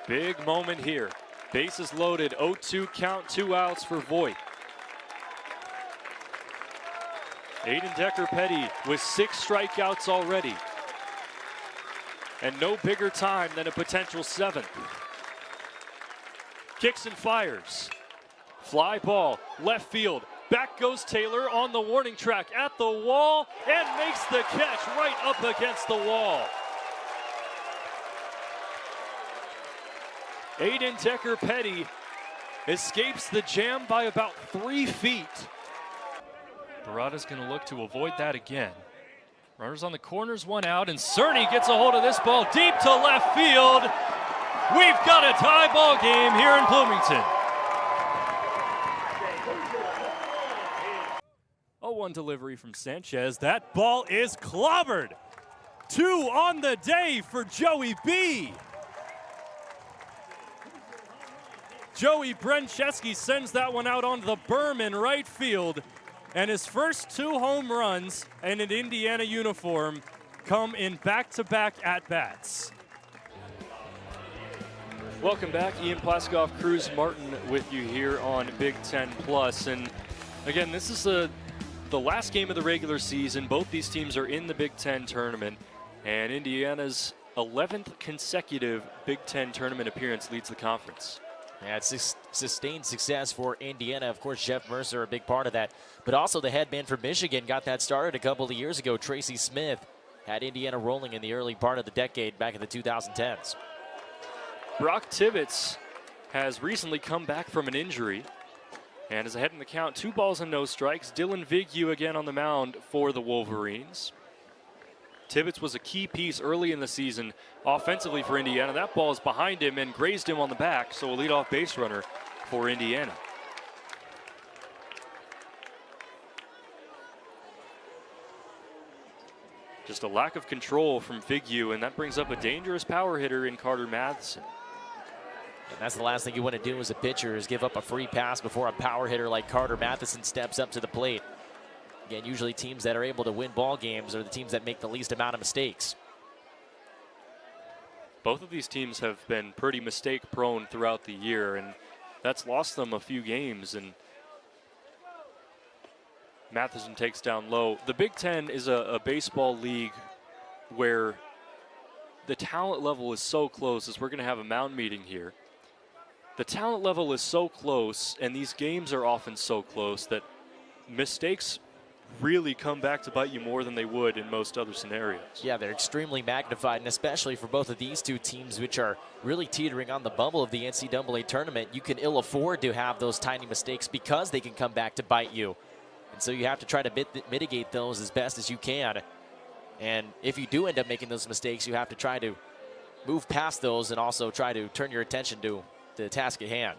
Big moment here. Bases loaded, 0-2 count, 2 outs for Voigt. Aiden Decker-Petty with 6 strikeouts already. And no bigger time than a potential 7th. Kicks and fires. Fly ball, left field. Back goes Taylor on the warning track at the wall and makes the catch right up against the wall. Aiden Decker-Petty escapes the jam by about 3 feet. Barada's going to look to avoid that again. Runners on the corners, 1 out, and Cerny gets a hold of this ball deep to left field. We've got a tie ball game here in Bloomington. 0-1 delivery from Sanchez. That ball is clobbered. 2 on the day for Joey B. Joey Brencheski sends that one out onto the berm in right field. And his first 2 home runs in an Indiana uniform come in back-to-back at-bats. Welcome back. Ian Plaskoff, Cruz Martin with you here on Big Ten Plus. And again, this is the last game of the regular season. Both these teams are in the Big Ten tournament. And Indiana's 11th consecutive Big Ten tournament appearance leads the conference. Yeah, it's sustained success for Indiana. Of course, Jeff Mercer, a big part of that. But also the head man for Michigan got that started a couple of years ago. Tracy Smith had Indiana rolling in the early part of the decade back in the 2010s. Brock Tibbetts has recently come back from an injury and is ahead in the count. 2 balls and no strikes. Dylan Vigneault again on the mound for the Wolverines. Tibbetts was a key piece early in the season offensively for Indiana. That ball is behind him and grazed him on the back, so a leadoff base runner for Indiana. Just a lack of control from Vigneault, and that brings up a dangerous power hitter in Carter Matheson. And that's the last thing you want to do as a pitcher is give up a free pass before a power hitter like Carter Matheson steps up to the plate. Again, usually teams that are able to win ball games are the teams that make the least amount of mistakes. Both of these teams have been pretty mistake-prone throughout the year, and that's lost them a few games. And Matheson takes down low. The Big Ten is a baseball league where the talent level is so close, as we're going to have a mound meeting here. The talent level is so close, and these games are often so close that mistakes really come back to bite you more than they would in most other scenarios. Yeah, they're extremely magnified, and especially for both of these two teams, which are really teetering on the bubble of the NCAA tournament, you can ill afford to have those tiny mistakes because they can come back to bite you. And so you have to try to mitigate those as best as you can. And if you do end up making those mistakes, you have to try to move past those and also try to turn your attention to the task at hand.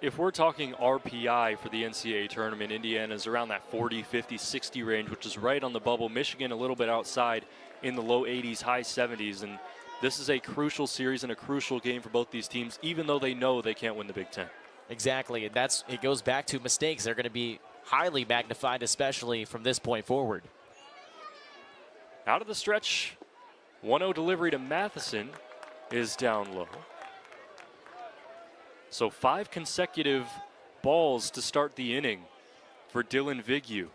If we're talking RPI for the NCAA tournament, Indiana's around that 40, 50, 60 range, which is right on the bubble. Michigan a little bit outside in the low 80s, high 70s. And this is a crucial series and a crucial game for both these teams, even though they know they can't win the Big Ten. Exactly, and it goes back to mistakes. They're going to be highly magnified, especially from this point forward. Out of the stretch, 1-0 delivery to Matheson is down low. So 5 consecutive balls to start the inning for Dylan Vigneault.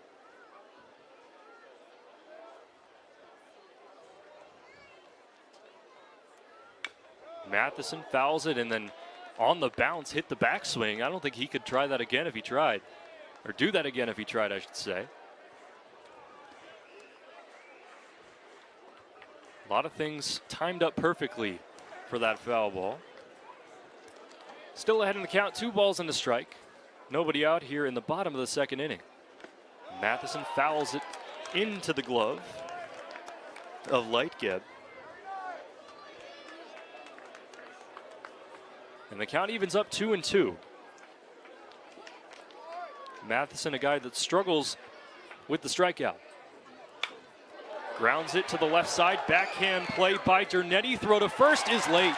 Matheson fouls it and then on the bounce hit the backswing. I don't think he could try that again if he tried. Or do that again if he tried, I should say. A lot of things timed up perfectly for that foul ball. Still ahead in the count, 2 balls and a strike. Nobody out here in the bottom of the second inning. Matheson fouls it into the glove of Lightgeb. And the count evens up 2-2. Matheson, a guy that struggles with the strikeout. Grounds it to the left side. Backhand play by Dernetti. Throw to first is late.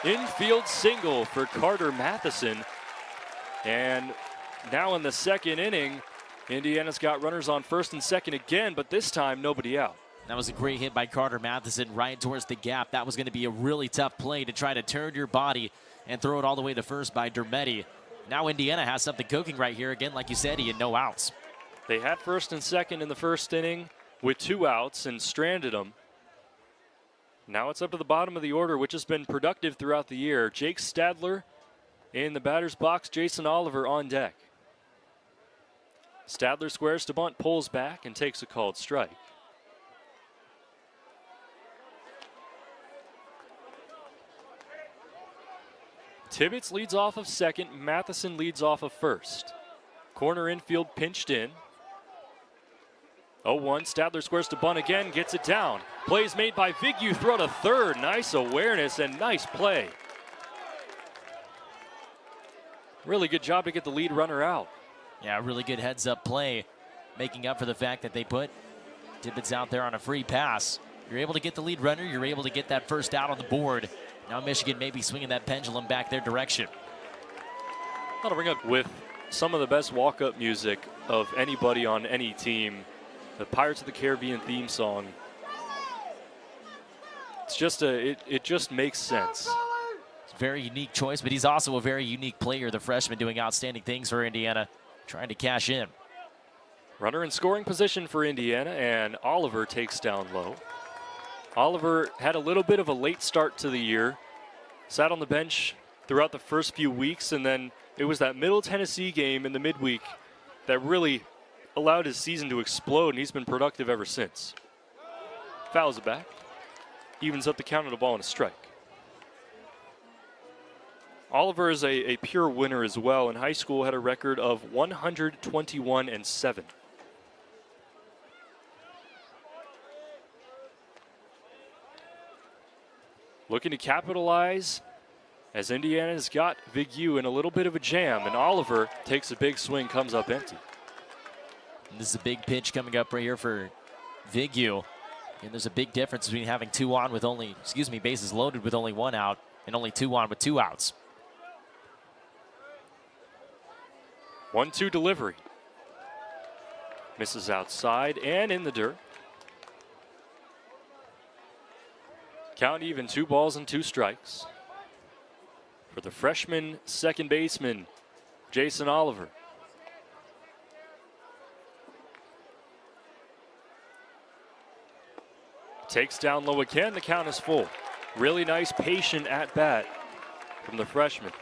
Infield single for Carter Matheson. And now in the second inning, Indiana's got runners on first and second again, but this time nobody out. That was a great hit by Carter Matheson right towards the gap. That was going to be a really tough play to try to turn your body and throw it all the way to first by Dermetti. Now Indiana has something cooking right here. Again, like you said, he had no outs. They had first and second in the first inning with 2 outs and stranded them. Now it's up to the bottom of the order, which has been productive throughout the year. Jake Stadler in the batter's box, Jason Oliver on deck. Stadler squares to bunt, pulls back, and takes a called strike. Tibbetts leads off of second. Matheson leads off of first. Corner infield pinched in. 0-1. Stadler squares to bunt again, gets it down. Plays made by Vignew, throw to third. Nice awareness and nice play. Really good job to get the lead runner out. Yeah, really good heads-up play, making up for the fact that they put Tibbetts out there on a free pass. You're able to get the lead runner. You're able to get that first out on the board. Now Michigan may be swinging that pendulum back their direction. I'll bring up with some of the best walk-up music of anybody on any team, the Pirates of the Caribbean theme song. It's just it just makes sense. It's a very unique choice, but he's also a very unique player, the freshman, doing outstanding things for Indiana, trying to cash in. Runner in scoring position for Indiana, and Oliver takes down low. Oliver had a little bit of a late start to the year, sat on the bench throughout the first few weeks, and then it was that Middle Tennessee game in the midweek that really allowed his season to explode, and he's been productive ever since. Fouls it back, evens up the count on a ball and a strike. Oliver is a pure winner as well. In high school, had a record of 121-7. Looking to capitalize as Indiana's got Vignew in a little bit of a jam, and Oliver takes a big swing, comes up empty. And this is a big pitch coming up right here for Vignew. And there's a big difference between having 2 on with only, bases loaded with only 1 out and only 2 on with 2 outs. 1-2 delivery. Misses outside and in the dirt. Count even, 2 balls and 2 strikes for the freshman second baseman, Jason Oliver. Takes down low again, the count is full. Really nice, patient at bat from the freshman.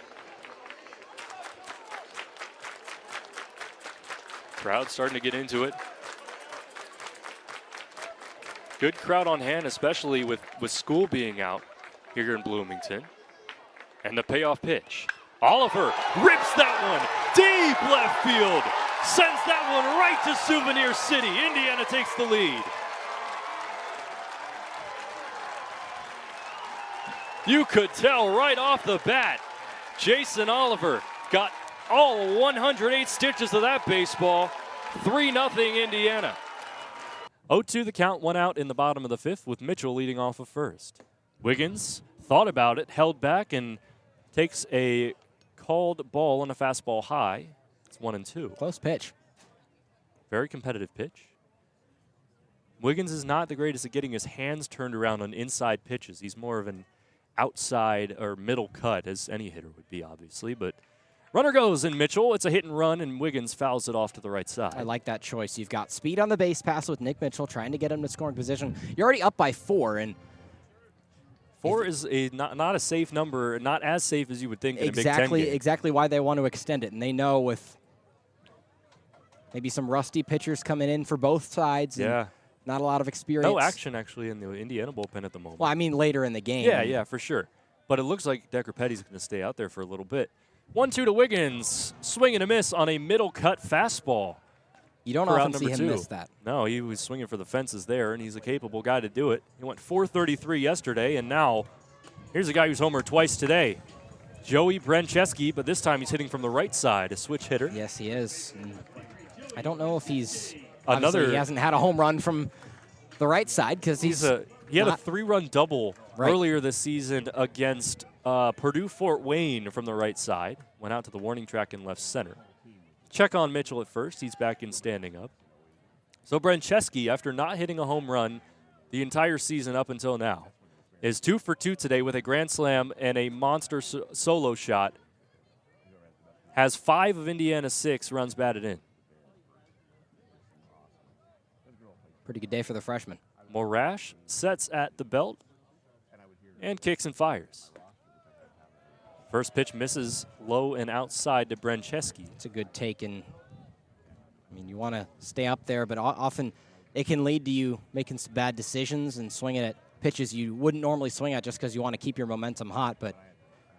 Crowd starting to get into it. Good crowd on hand, especially with school being out here in Bloomington. And the payoff pitch. Oliver rips that one deep left field. Sends that one right to Souvenir City. Indiana takes the lead. You could tell right off the bat, Jason Oliver got all 108 stitches of that baseball. 3-0 Indiana. 0-2 the count, 1 out in the bottom of the 5th with Mitchell leading off of first. Wiggins thought about it, held back, and takes a called ball on a fastball high. It's 1-2. Close pitch. Very competitive pitch. Wiggins is not the greatest at getting his hands turned around on inside pitches. He's more of an outside or middle cut, as any hitter would be, obviously. But runner goes in Mitchell. It's a hit and run, and Wiggins fouls it off to the right side. I like that choice. You've got speed on the base pass with Nick Mitchell trying to get him to scoring position. You're already up by 4, and 4 is not a safe number, not as safe as you would think in a Big Ten game. Exactly why they want to extend it, and they know with maybe some rusty pitchers coming in for both sides. Yeah. Not a lot of experience. No action, actually, in the Indiana bullpen at the moment. Well, I mean later in the game. Yeah, for sure. But it looks like Decker Petty's going to stay out there for a little bit. 1-2 to Wiggins. Swing and a miss on a middle cut fastball. You don't often see him miss that. No, he was swinging for the fences there, and he's a capable guy to do it. He went 433 yesterday, and now here's a guy who's homered twice today. Joey Brancheski, but this time he's hitting from the right side, a switch hitter. Yes, he is. And I don't know if he's he hasn't had a home run from the right side because he had a 3-run double earlier this season against Purdue Fort Wayne from the right side. Went out to the warning track in left center. Check on Mitchell at first. He's back in standing up. So Brancheski, after not hitting a home run the entire season up until now, is 2 for 2 today with a grand slam and a monster solo shot. Has 5 of Indiana's 6 runs batted in. Pretty good day for the freshman. Morash sets at the belt and kicks and fires. First pitch misses low and outside to Brencheski. It's a good take, and I mean, you want to stay up there, but often it can lead to you making some bad decisions and swinging at pitches you wouldn't normally swing at just because you want to keep your momentum hot. But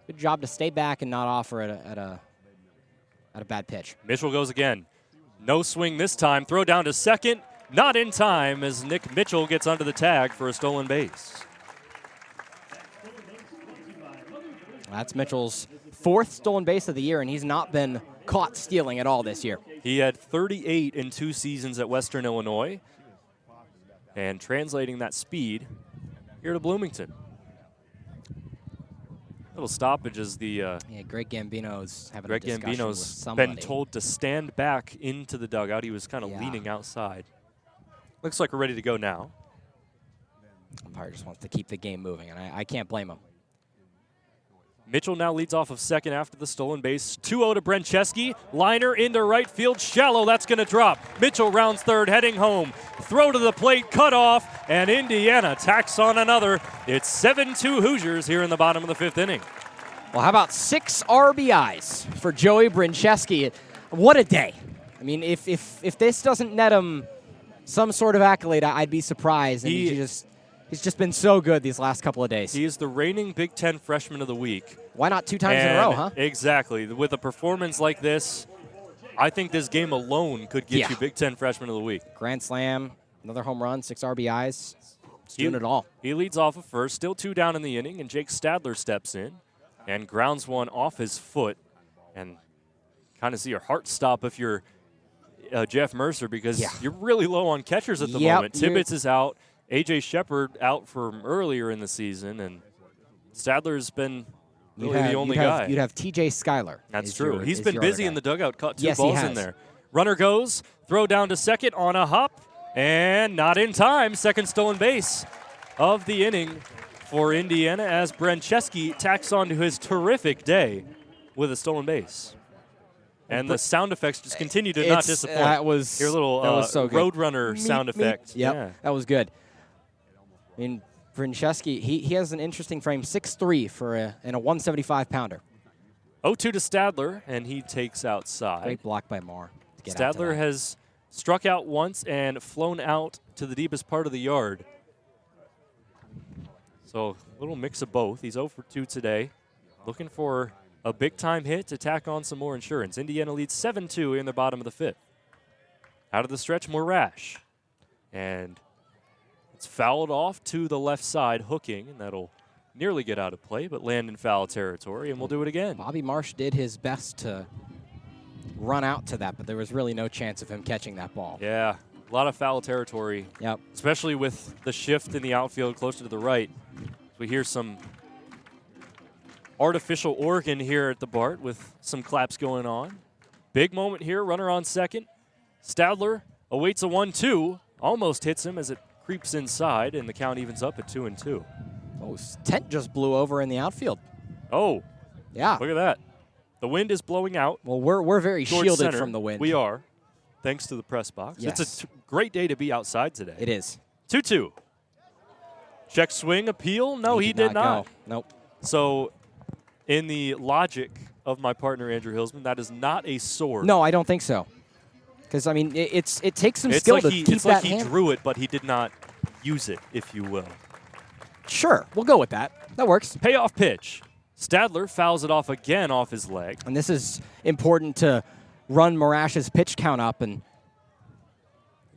good job to stay back and not offer at a bad pitch. Mitchell goes again. No swing this time. Throw down to second. Not in time as Nick Mitchell gets under the tag for a stolen base. That's Mitchell's 4th stolen base of the year, and he's not been caught stealing at all this year. He had 38 in 2 seasons at Western Illinois. And translating that speed here to Bloomington. Little stoppage as the Greg Gambino's having Greg a discussion with Gambino's somebody. been told to stand back into the dugout. He was kind of leaning outside. Looks like we're ready to go now. Umpire just wants to keep the game moving, and I can't blame him. Mitchell now leads off of second after the stolen base. 2-0 to Brencheski. Liner into right field. Shallow. That's going to drop. Mitchell rounds third, heading home. Throw to the plate, cut off, and Indiana tacks on another. It's 7-2 Hoosiers here in the bottom of the 5th inning. Well, how about 6 RBIs for Joey Brencheski? What a day. I mean, if this doesn't net him some sort of accolade, I'd be surprised. He's just been so good these last couple of days. He is the reigning Big Ten Freshman of the Week. Why not 2 times in a row, huh? Exactly. With a performance like this, I think this game alone could get you Big Ten Freshman of the Week. Grand slam, another home run, 6 RBIs. He's doing it all. He leads off of first, still 2 down in the inning, and Jake Stadler steps in and grounds one off his foot. And kind of see your heart stop if you're Jeff Mercer because you're really low on catchers at the moment. Tibbetts is out. A.J. Shepard out from earlier in the season, and Stadler's been really the only guy. You'd have T.J. Schuyler. That's true. He's been busy in the dugout, caught 2 balls in there. Runner goes, throw down to second on a hop, and not in time. Second stolen base of the inning for Indiana as Brencheski tacks on to his terrific day with a stolen base. And the sound effects just continue to not disappoint. That was your little so Roadrunner sound effect. Yep, that was good. I mean, Brencheski, he has an interesting frame, 6'3" and a 175-pounder. 0-2 to Stadler, and he takes outside. Great block by Marr. Stadler has struck out once and flown out to the deepest part of the yard. So a little mix of both. He's 0 for 2 today. Looking for a big-time hit to tack on some more insurance. Indiana leads 7-2 in the bottom of the 5th. Out of the stretch, Morash. And it's fouled off to the left side, hooking, and that'll nearly get out of play, but land in foul territory, and we'll do it again. Bobby Marsh did his best to run out to that, but there was really no chance of him catching that ball. Yeah, a lot of foul territory, especially with the shift in the outfield closer to the right. We hear some artificial organ here at the BART with some claps going on. Big moment here, runner on second. Stadler awaits a 1-2, almost hits him as it creeps inside, and the count evens up at 2-2. Oh, tent just blew over in the outfield. Oh, yeah. Look at that. The wind is blowing out. Well, we're very shielded center. from the wind. We are, thanks to the press box. Yes. It's a great day to be outside today. It is. 2-2. Check swing, appeal. No, he did not. Go. Nope. So, in the logic of my partner, Andrew Hillsman, that is not a sword. No, I don't think so. Because, I mean, it takes some skill to keep that It's like he hand. drew it, but he did not use it, if you will. Sure, we'll go with that. That works. Payoff pitch. Stadler fouls it off again off his leg. And this is important to run Morash's pitch count up, and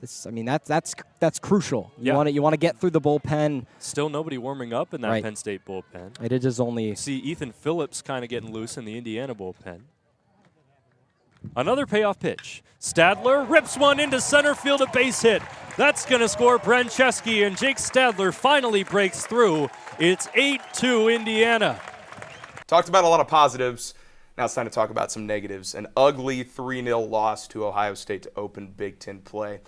this, I mean, that's crucial. You want to get through the bullpen. Still nobody warming up in that Penn State bullpen. It is only see Ethan Phillips kind of getting loose in the Indiana bullpen. Another payoff pitch. Stadler rips one into center field, a base hit. That's going to score Brencheski, and Jake Stadler finally breaks through. It's 8-2 Indiana. Talked about a lot of positives. Now it's time to talk about some negatives. An ugly 3-0 loss to Ohio State to open Big Ten play.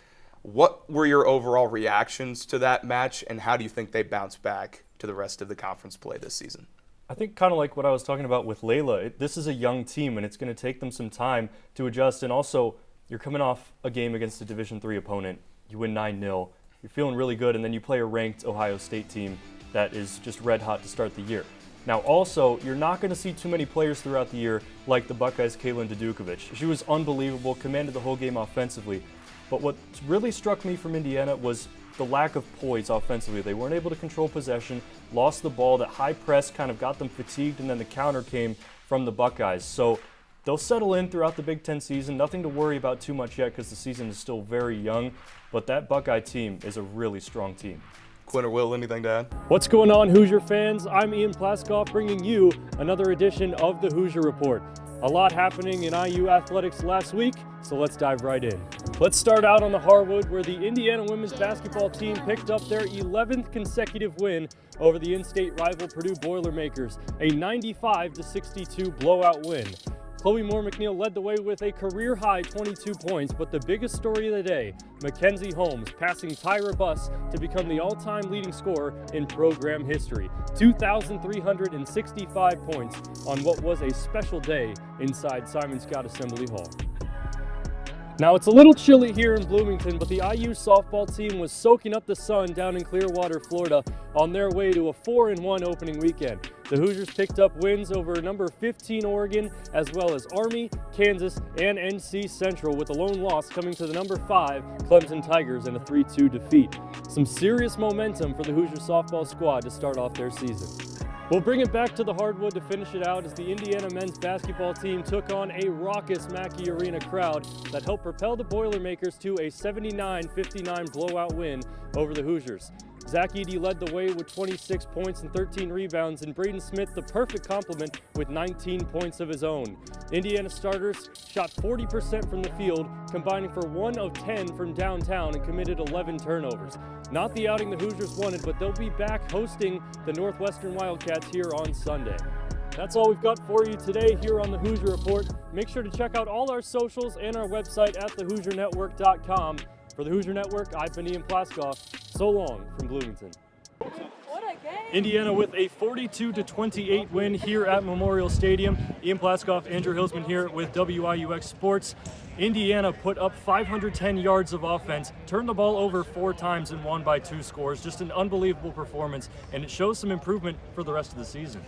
What were your overall reactions to that match, and how do you think they bounce back to the rest of the conference play this season? I think kind of like what I was talking about with Layla, this is a young team, and it's going to take them some time to adjust. And also, you're coming off a game against a Division III opponent. You win 9-0. You're feeling really good, and then you play a ranked Ohio State team that is just red hot to start the year. Now, also, you're not going to see too many players throughout the year like the Buckeyes' Kaylin Dudukovic. She was unbelievable, commanded the whole game offensively. But what really struck me from Indiana was the lack of poise offensively. They weren't able to control possession, lost the ball. That high press kind of got them fatigued, and then the counter came from the Buckeyes. So they'll settle in throughout the Big Ten season. Nothing to worry about too much yet because the season is still very young. But that Buckeye team is a really strong team. Quinn or Will, anything to add? What's going on, Hoosier fans? I'm Ian Plaskoff, bringing you another edition of the Hoosier Report. A lot happening in IU athletics last week, so let's dive right in. Let's start out on the hardwood, where the Indiana women's basketball team picked up their 11th consecutive win over the in-state rival Purdue Boilermakers, a 95-62 blowout win. Chloe Moore McNeil led the way with a career-high 22 points, but the biggest story of the day, Mackenzie Holmes passing Tyra Buss to become the all-time leading scorer in program history. 2,365 points on what was a special day inside Simon Scott Assembly Hall. Now, it's a little chilly here in Bloomington, but the IU softball team was soaking up the sun down in Clearwater, Florida, on their way to a 4-1 opening weekend. The Hoosiers picked up wins over number 15 Oregon, as well as Army, Kansas, and NC Central, with a lone loss coming to the number 5 Clemson Tigers in a 3-2 defeat. Some serious momentum for the Hoosier softball squad to start off their season. We'll bring it back to the hardwood to finish it out as the Indiana men's basketball team took on a raucous Mackey Arena crowd that helped propel the Boilermakers to a 79-59 blowout win over the Hoosiers. Zach Edey led the way with 26 points and 13 rebounds, and Braden Smith the perfect complement with 19 points of his own. Indiana starters shot 40% from the field, combining for 1 of 10 from downtown and committed 11 turnovers. Not the outing the Hoosiers wanted, but they'll be back hosting the Northwestern Wildcats here on Sunday. That's all we've got for you today here on the Hoosier Report. Make sure to check out all our socials and our website at thehoosiernetwork.com. For the Hoosier Network, I've been Ian Plaskoff. So long from Bloomington. What a game! Indiana with a 42-28 win here at Memorial Stadium. Ian Plaskoff, Andrew Hillsman here with WIUX Sports. Indiana put up 510 yards of offense, turned the ball over 4 times, and won by 2 scores. Just an unbelievable performance, and it shows some improvement for the rest of the season.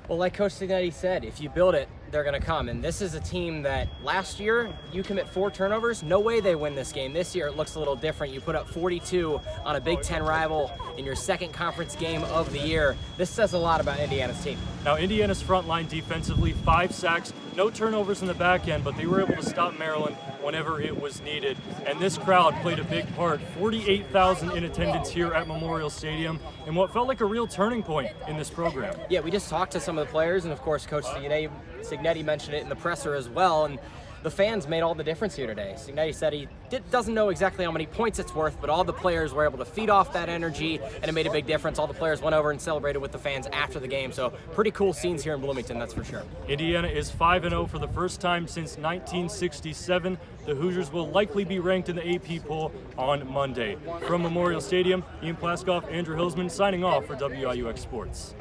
Well, like Coach Signetti said, if you build it, they're going to come. And this is a team that last year, you commit 4 turnovers, no way they win this game. This year, it looks a little different. You put up 42 on a Big Ten rival in your second conference game of the year. This says a lot about Indiana's team. Now, Indiana's front line defensively, 5 sacks, no turnovers in the back end, but they were able to stop Maryland whenever it was needed. And this crowd played a big part. 48,000 in attendance here at Memorial Stadium, and what felt like a real turning point in this program. Yeah, we just talked to some of the players, and of course, Coach Signetti mentioned it in the presser as well. And the fans made all the difference here today. Signetti said he doesn't know exactly how many points it's worth, but all the players were able to feed off that energy, and it made a big difference. All the players went over and celebrated with the fans after the game. So pretty cool scenes here in Bloomington, that's for sure. Indiana is 5-0 for the first time since 1967. The Hoosiers will likely be ranked in the AP poll on Monday. From Memorial Stadium, Ian Plaskoff, Andrew Hillsman signing off for WIUX Sports.